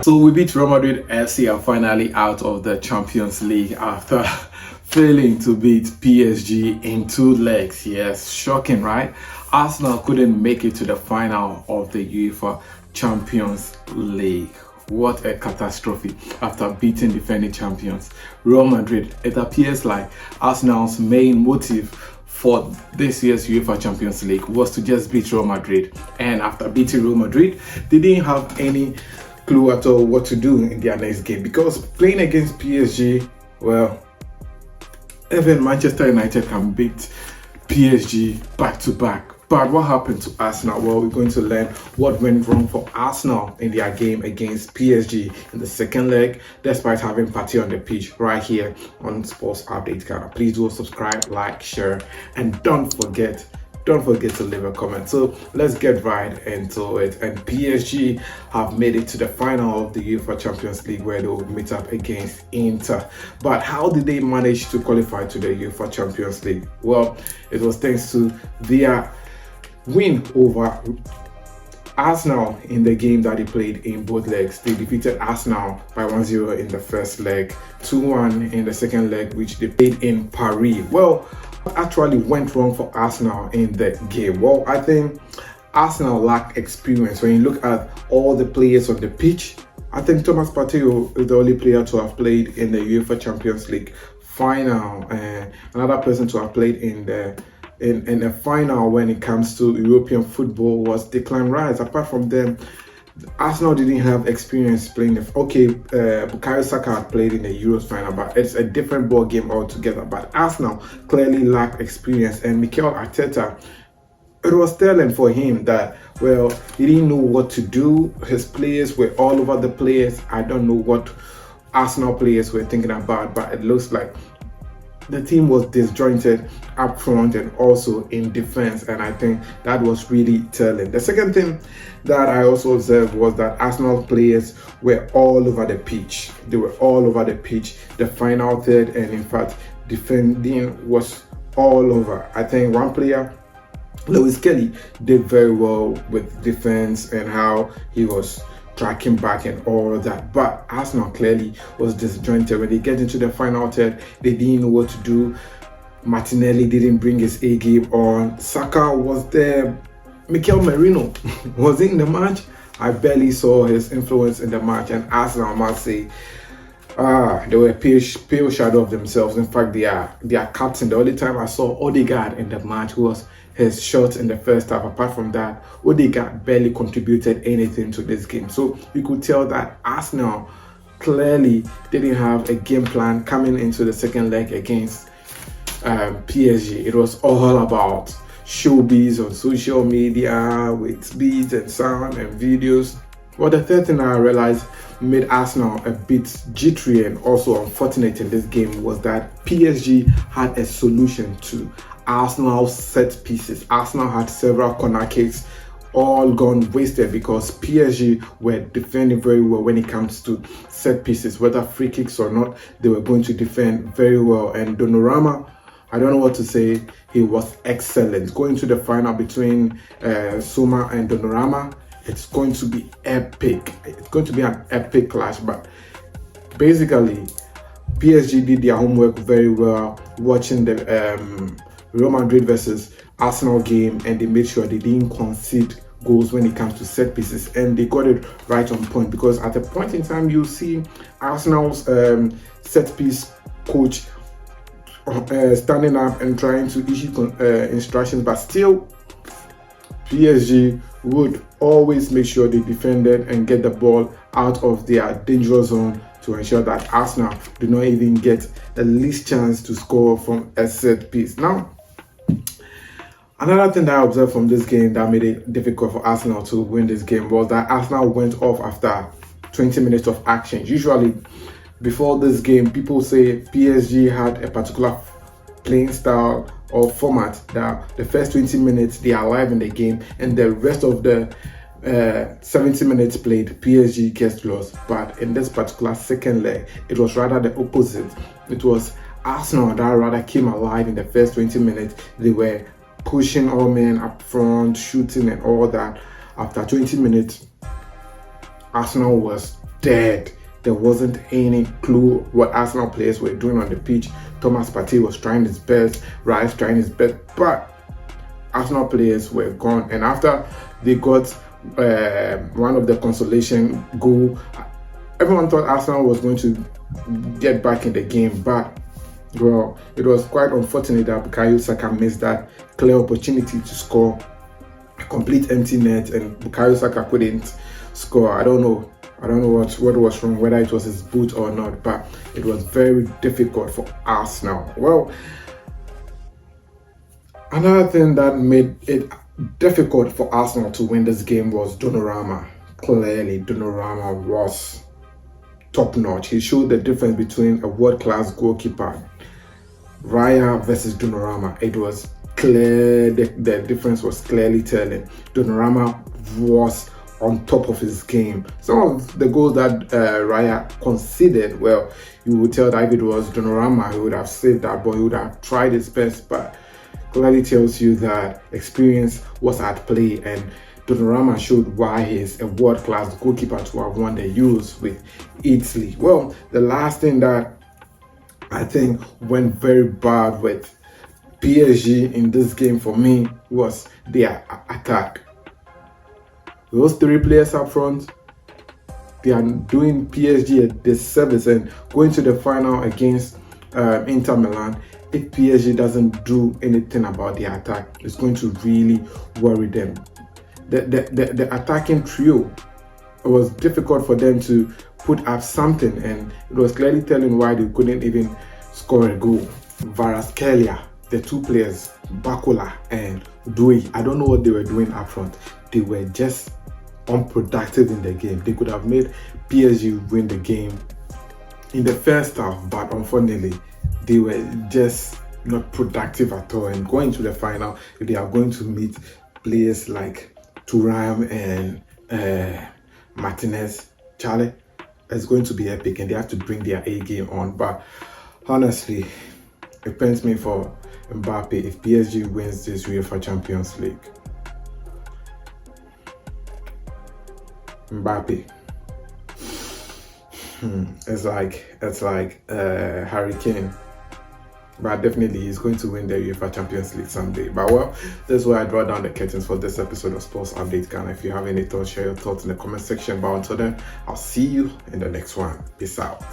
So we beat Real Madrid FC are finally out of the Champions League after failing to beat PSG in 2 legs. Yes, shocking, right? Arsenal couldn't make it to the final of the UEFA Champions League. What a catastrophe after beating defending champions Real Madrid. It appears like Arsenal's main motive for this year's UEFA Champions League was to just beat Real Madrid. And after beating Real Madrid, they didn't have any clue at all what to do in their next game, because playing against PSG, well, even Manchester United can beat PSG back to back. But what happened to Arsenal? Well, we're going to learn what went wrong for Arsenal in their game against PSG in the second leg, despite having party on the pitch, right here on Sports Update Ghana. Please do subscribe, like, share, and don't forget to leave a comment. So let's get right into it. And PSG have made it to the final of the UEFA Champions League, where they will meet up against Inter. But how did they manage to qualify to the UEFA Champions League? Well, it was thanks to their win over Arsenal in the game that they played in both legs. They defeated Arsenal by 1-0 in the first leg, 2-1 in the second leg, which they played in Paris. Well, what actually went wrong for Arsenal in the game? Well, I think Arsenal lacked experience. When you look at all the players on the pitch, I think Thomas Partey is the only player to have played in the UEFA Champions League final, and another person to have played in the final when it comes to European football was Declan Rice. Apart from them, Arsenal didn't have experience playing. Bukayo Saka had played in the Euros final, but it's a different ball game altogether. But Arsenal clearly lacked experience, and Mikel Arteta, it was telling for him that, well, he didn't know what to do. His players were all over the place. I don't know what Arsenal players were thinking about, but it looks like the team was disjointed up front and also in defense, and I think that was really telling. The second thing that I also observed was that Arsenal players were all over the pitch. They were all over the pitch, the final third, and in fact, defending was all over. I think one player, Lewis Kelly, did very well with defense and how he was tracking back and all of that, but Arsenal clearly was disjointed. When they get into the final third, they didn't know what to do. Martinelli didn't bring his A game on. Saka was there. Mikel Merino was in the match. I barely saw his influence in the match, and Arsenal, I must say, they were a pale shadow of themselves. In fact, their captain, the only time I saw Odegaard in the match was his shot in the first half. Apart from that, Odegaard barely contributed anything to this game. So you could tell that Arsenal clearly didn't have a game plan coming into the second leg against PSG. It was all about showbiz on social media with beats and sound and videos. Well, the third thing I realized made Arsenal a bit jittery and also unfortunate in this game was that PSG had a solution to Arsenal's set pieces. Arsenal had several corner kicks, all gone wasted because PSG were defending very well when it comes to set pieces. Whether free kicks or not, they were going to defend very well. And Dunorama, I don't know what to say, he was excellent. Going to the final between Soma and Dunorama, it's going to be epic. It's going to be an epic clash. But basically, PSG did their homework very well watching the Real Madrid versus Arsenal game, and they made sure they didn't concede goals when it comes to set pieces, and they got it right on point, because at a point in time you see Arsenal's set piece coach standing up and trying to issue instructions, but still PSG would always make sure they defended and get the ball out of their dangerous zone to ensure that Arsenal do not even get the least chance to score from a set piece. Now, another thing that I observed from this game that made it difficult for Arsenal to win this game was that Arsenal went off after 20 minutes of action. Usually, before this game, people say PSG had a particular playing style or format that the first 20 minutes they are alive in the game, and the rest of the 70 minutes played, PSG gets lost. But in this particular second leg, it was rather the opposite. It was Arsenal that rather came alive in the first 20 minutes. They were pushing all men up front, shooting and all that. After 20 minutes, Arsenal was dead. There wasn't any clue what Arsenal players were doing on the pitch. Thomas Partey was trying his best, Rice trying his best, but Arsenal players were gone. And after they got one of the consolation goal, everyone thought Arsenal was going to get back in the game, but well, it was quite unfortunate that Bukayo Saka missed that clear opportunity to score a complete empty net, and Bukayo Saka couldn't score. I don't know what was wrong, whether it was his boot or not, but it was very difficult for Arsenal. Well, another thing that made it difficult for Arsenal to win this game was Dunorama. Clearly, Dunorama was top-notch. He showed the difference between a world-class goalkeeper, Riyad versus Dunorama. It was clear, the difference was clearly telling. Dunorama was on top of his game. Some of the goals that Riyad conceded, well, you would tell that if it was Dunorama, he would have saved that ball, he would have tried his best, but clearly tells you that experience was at play, and Dunorama showed why he is a world-class goalkeeper to have won the Euros with Italy. Well, the last thing that I think went very bad with PSG in this game for me was their attack. Those three players up front, they are doing PSG a disservice, and going to the final against Inter Milan, if PSG doesn't do anything about the attack, it's going to really worry them. The attacking trio, it was difficult for them to put up something, and it was clearly telling why they couldn't even score a goal. Kvaratskhelia, the two players, Bakola and Dui, I don't know what they were doing up front. They were just unproductive in the game. They could have made PSG win the game in the first half, but unfortunately, they were just not productive at all. And going to the final, if they are going to meet players like Thuram and Martinez, Charlie, it's going to be epic, and they have to bring their A game on. But honestly, it pains me for Mbappe if PSG wins this UEFA Champions League. Mbappe, it's like Harry Kane, but definitely he's going to win the UEFA Champions League someday. But well, this is where I draw down the curtains for this episode of Sports Update Ghana. If you have any thoughts, share your thoughts in the comment section. But until then, I'll see you in the next one. Peace out.